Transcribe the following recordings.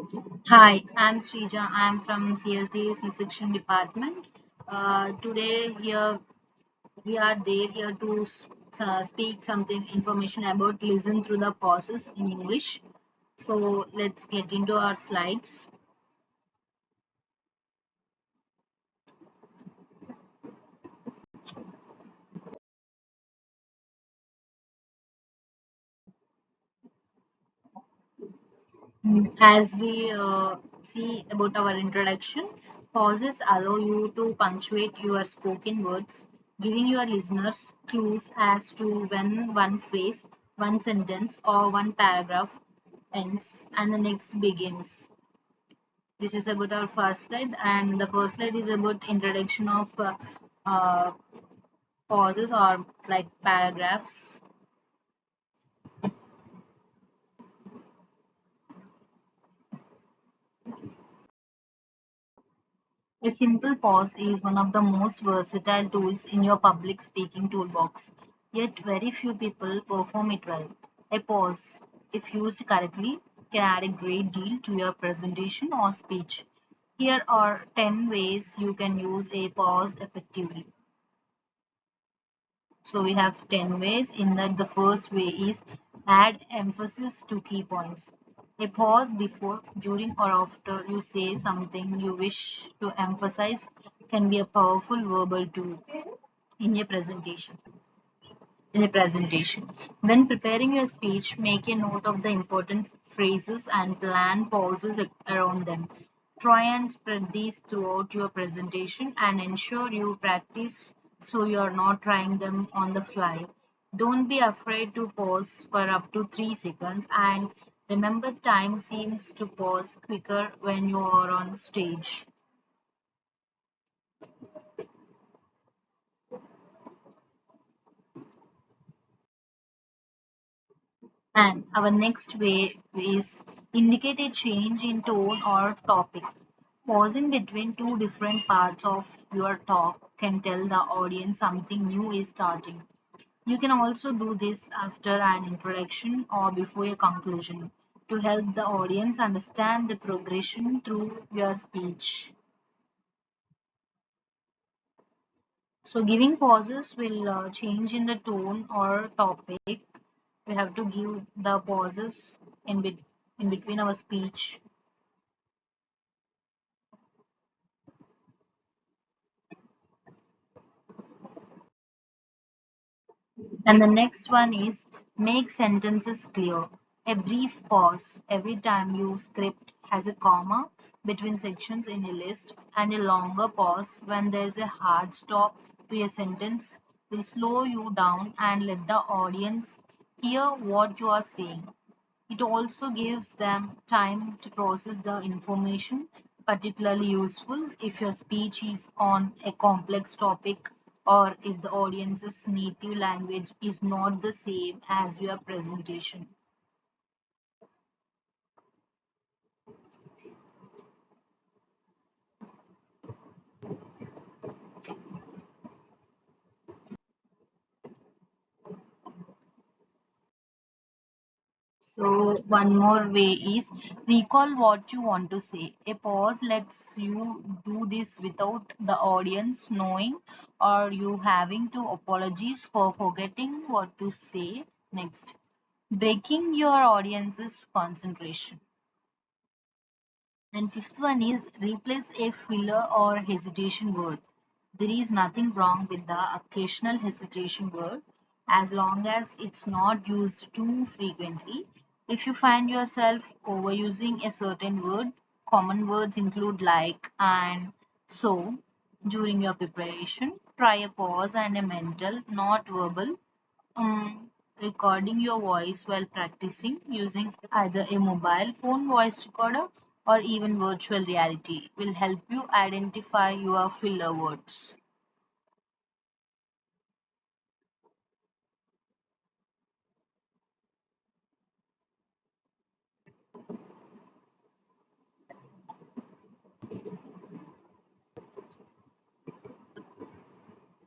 Hi, I'm Srija. I'm from CSD C-section department. Today here we are there here to speak something information about listen through the pauses in English. So let's get into our slides. As we see about our introduction, pauses allow you to punctuate your spoken words, giving your listeners clues as to when one phrase, one sentence, or one paragraph ends and the next begins. This is about our first slide, and the first slide is about introduction of uh, pauses or like paragraphs. A simple pause is one of the most versatile tools in your public speaking toolbox, yet very few people perform it well. A pause, if used correctly, can add a great deal to your presentation or speech. Here are 10 ways you can use a pause effectively. So we have 10 ways in that the first way is add emphasis to key points. A pause before, during or after you say something you wish to emphasize can be a powerful verbal tool in a presentation. When preparing your speech, make a note of the important phrases and plan pauses around them. Try and spread these throughout your presentation and ensure you practice so you're not trying them on the fly. Don't be afraid to pause for up to 3 seconds, and remember time seems to pause quicker when you are on stage. And our next way is indicate a change in tone or topic. Pausing between two different parts of your talk can tell the audience something new is starting. You can also do this after an introduction or before a conclusion to help the audience understand the progression through your speech. So, giving pauses will change in the tone or topic. We have to give the pauses in between our speech. And the next one is make sentences clear. A brief pause every time you script has a comma between sections in a list, and a longer pause when there is a hard stop to a sentence will slow you down and let the audience hear what you are saying. It also gives them time to process the information, particularly useful if your speech is on a complex topic or if the audience's native language is not the same as your presentation. So, one more way is recall what you want to say. A pause lets you do this without the audience knowing or you having to apologize for forgetting what to say next. Breaking your audience's concentration. And fifth one is replace a filler or hesitation word. There is nothing wrong with the occasional hesitation word as long as it's not used too frequently. If you find yourself overusing a certain word, common words include like and so during your preparation. Try a pause and a mental, not verbal, recording your voice while practicing using either a mobile phone voice recorder or even virtual reality will help you identify your filler words.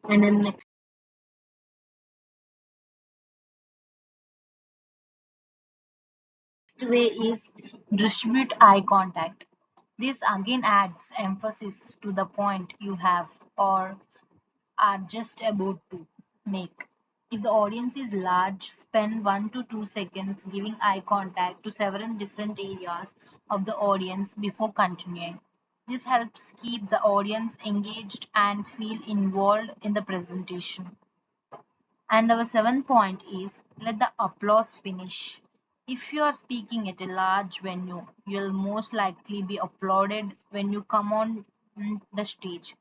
And then next way is distribute eye contact. This again adds emphasis to the point you have or are just about to make. If the audience is large, spend 1 to 2 seconds giving eye contact to several different areas of the audience before continuing. This helps keep the audience engaged and feel involved in the presentation. And our seventh point is let the applause finish. If you are speaking at a large venue, you'll most likely be applauded when you come on the stage.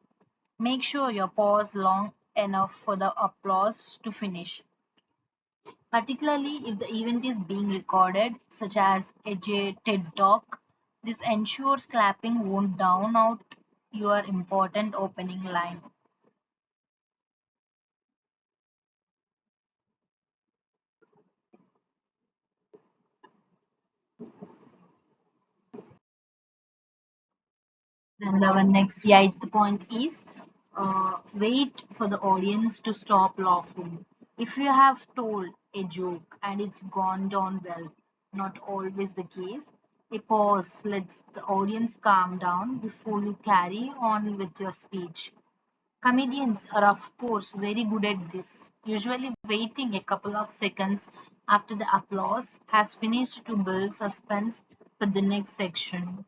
Make sure you pause long enough for the applause to finish, particularly if the event is being recorded, such as a TED Talk. This ensures clapping won't drown out your important opening line. And our next eighth point is wait for the audience to stop laughing. If you have told a joke and it's gone down well, not always the case, a pause lets the audience calm down before you carry on with your speech. Comedians are, of course, very good at this, usually waiting a couple of seconds after the applause has finished to build suspense for the next section.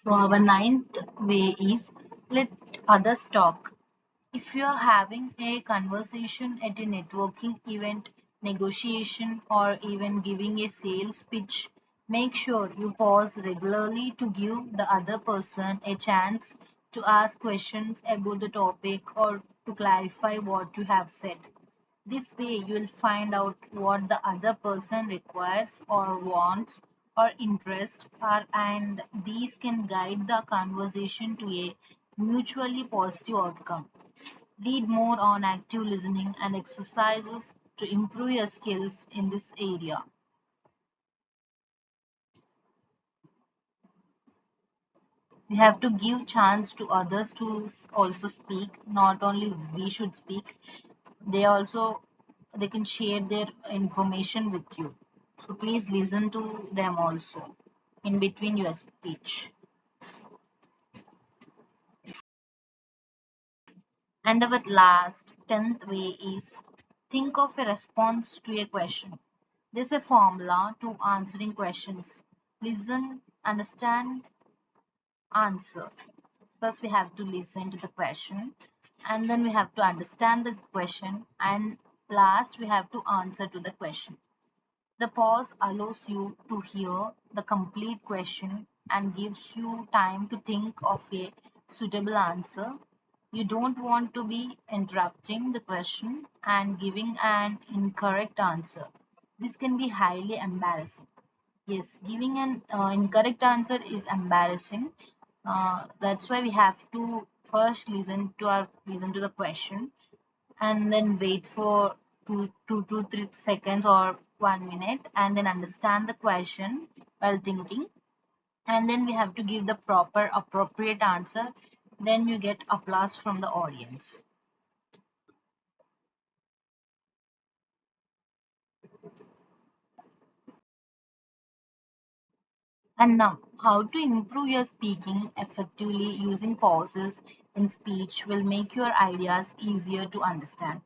So our ninth way is let others talk. If you are having a conversation at a networking event, negotiation, or even giving a sales pitch, make sure you pause regularly to give the other person a chance to ask questions about the topic or to clarify what you have said. This way, you will find out what the other person requires or wants or interests are, and these can guide the conversation to a mutually positive outcome. Lead more on active listening and exercises to improve your skills in this area. We have to give chance to others to also speak. Not only we should speak, they also they can share their information with you. So please listen to them also in between your speech. And our last 10th way is think of a response to a question. There's a formula to answering questions. Listen, understand, answer. First, we have to listen to the question, and then we have to understand the question, and last, we have to answer to the question. The pause allows you to hear the complete question and gives you time to think of a suitable answer. You don't want to be interrupting the question and giving an incorrect answer. This can be highly embarrassing. Yes, giving an incorrect answer is embarrassing. That's why we have to first listen to the question and then wait for two to 3 seconds or 1 minute and then understand the question while thinking, and then we have to give the proper appropriate answer, then you get applause from the audience. And now, how to improve your speaking effectively using pauses in speech will make your ideas easier to understand.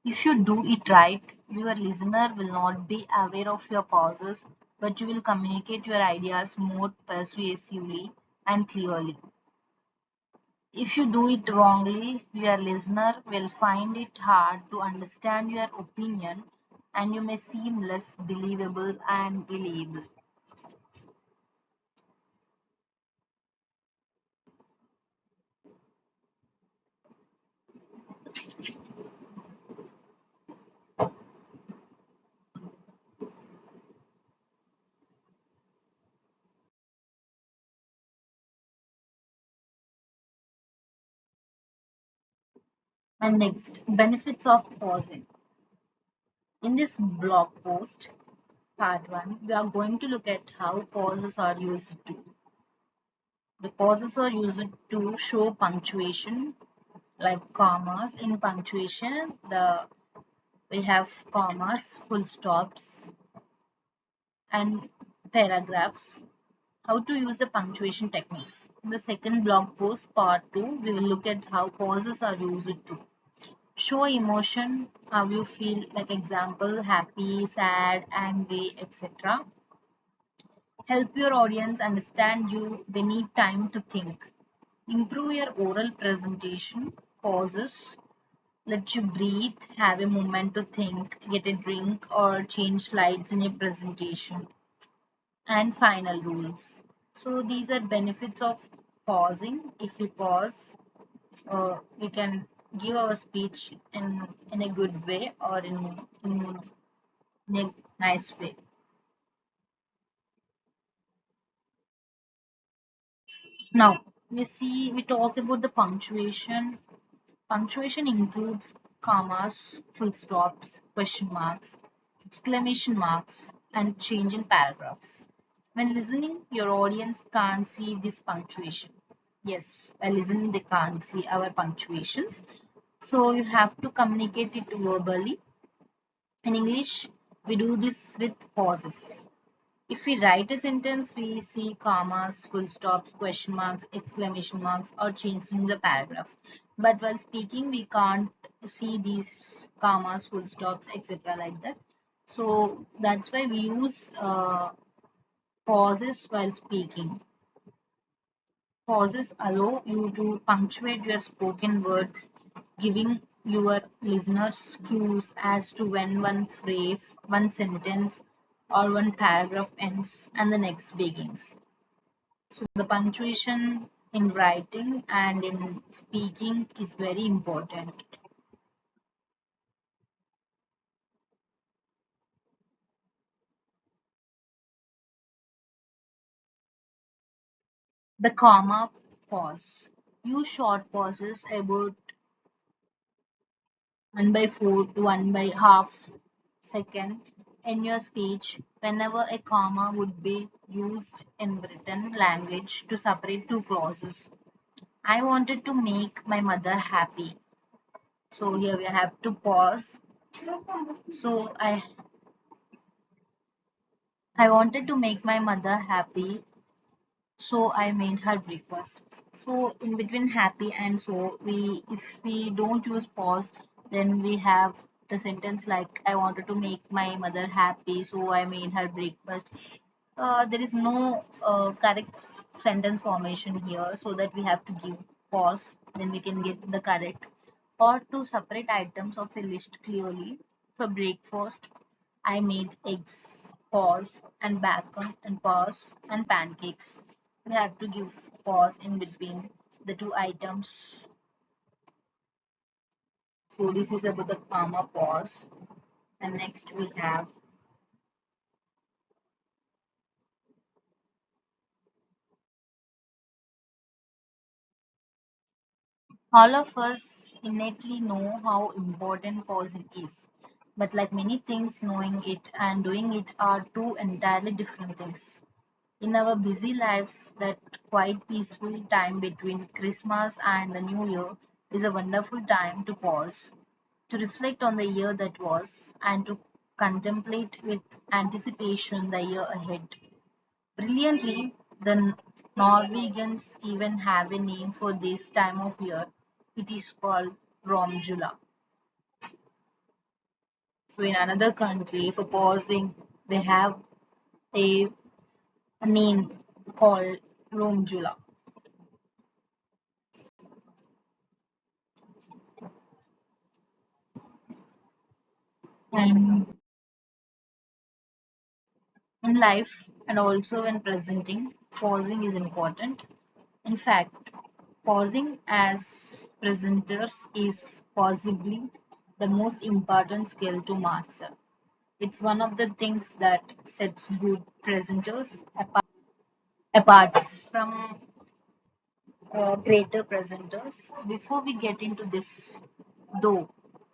If you do it right, your listener will not be aware of your pauses, but you will communicate your ideas more persuasively and clearly. If you do it wrongly, your listener will find it hard to understand your opinion and you may seem less believable and reliable. And next, benefits of pausing. In this blog post, Part 1, we are going to look at how pauses are used to. The pauses are used to show punctuation, like commas. In punctuation, we have commas, full stops, and paragraphs. How to use the punctuation techniques. In the second blog post, part 2, we will look at how pauses are used to show emotion, how you feel, like example, happy, sad, angry, etc. Help your audience understand you, they need time to think. Improve your oral presentation, pauses, let you breathe, have a moment to think, get a drink, or change slides in your presentation. And final rules. So these are benefits of pausing. If we pause, we can give our speech in a good way or in a nice way. Now we talk about the punctuation. Punctuation includes commas, full stops, question marks, exclamation marks, and changing paragraphs. When listening, your audience can't see this punctuation. Yes, by listening, they can't see our punctuations. So you have to communicate it verbally. In English, we do this with pauses. If we write a sentence, we see commas, full stops, question marks, exclamation marks, or changing the paragraphs. But while speaking, we can't see these commas, full stops, etc. like that. So that's why we use pauses while speaking. Pauses allow you to punctuate your spoken words, giving your listeners clues as to when one phrase, one sentence, or one paragraph ends and the next begins. So, the punctuation in writing and in speaking is very important. The comma pause. Use short pauses about 1 by 4 to 1 by half second in your speech whenever a comma would be used in written language to separate two clauses. I wanted to make my mother happy. So here we have to pause. So I wanted to make my mother happy, so I made her breakfast. So in between happy and so we if we don't use pause, then we have the sentence like I wanted to make my mother happy, so I made her breakfast. There is no correct sentence formation here, so that we have to give pause, then we can get the correct. Or to separate items of a list clearly. For breakfast, I made eggs, pause, and bacon, and pause, and pancakes. We have to give pause in between the two items. So this is about the comma pause. And next we have all of us innately know how important pausing is. But like many things, knowing it and doing it are two entirely different things. In our busy lives, that quite peaceful time between Christmas and the New Year is a wonderful time to pause, to reflect on the year that was, and to contemplate with anticipation the year ahead. Brilliantly, the Norwegians even have a name for this time of year. It is called Romjula. So, in another country, for pausing, they have a, a name called Romjula. And in life and also when presenting, pausing is important. In fact, pausing as presenters is possibly the most important skill to master. It's one of the things that sets good presenters apart from greater presenters. Before we get into this, though,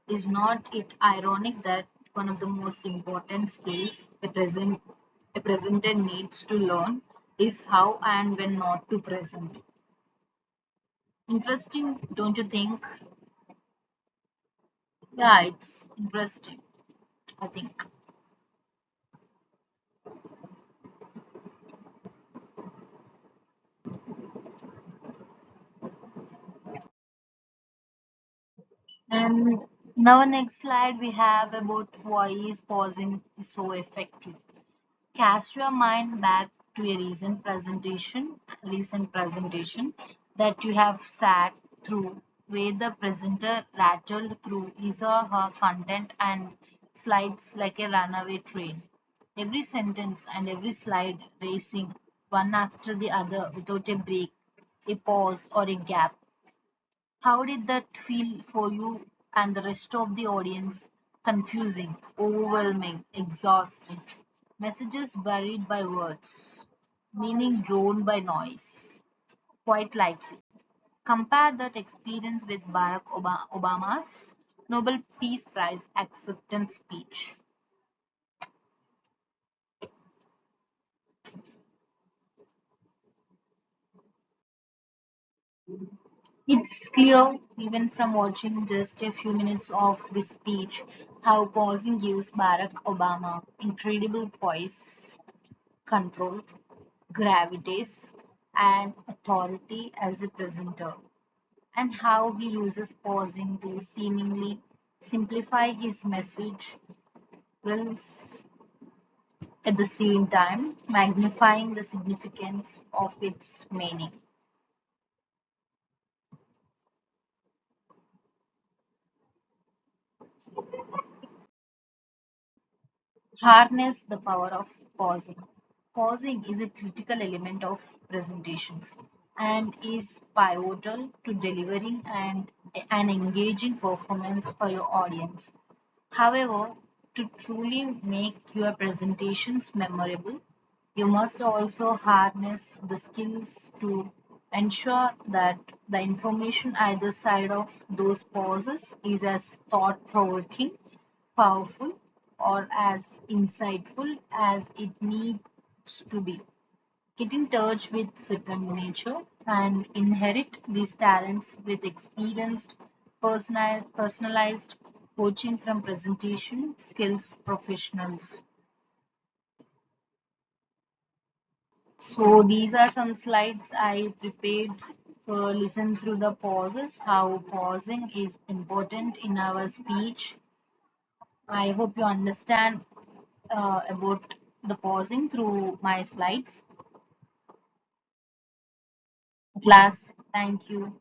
is not it ironic that one of the most important skills a presenter needs to learn is how and when not to present. Interesting, don't you think? Yeah, it's interesting, I think. And now next slide we have about why is pausing is so effective. Cast your mind back to a recent presentation that you have sat through, where the presenter rattled through his or her content and slides like a runaway train. Every sentence and every slide racing one after the other without a break, a pause, or a gap. How did that feel for you and the rest of the audience? Confusing, overwhelming, exhausting. Messages buried by words, meaning drowned by noise. Quite likely. Compare that experience with Barack Obama's Nobel Peace Prize acceptance speech. It's clear, even from watching just a few minutes of this speech, how pausing gives Barack Obama incredible poise, control, gravitas, and authority as a presenter, and how he uses pausing to seemingly simplify his message while at the same time magnifying the significance of its meaning. Harness the power of pausing. Pausing is a critical element of presentations and is pivotal to delivering an engaging performance for your audience. However, to truly make your presentations memorable, you must also harness the skills to ensure that the information either side of those pauses is as thought provoking, powerful, or as insightful as it needs to be. Get in touch with second nature and inherit these talents with experienced personalized coaching from presentation skills professionals. So these are some slides I prepared for listen through the pauses, how pausing is important in our speech. I hope you understand about the pausing through my slides. Class, thank you.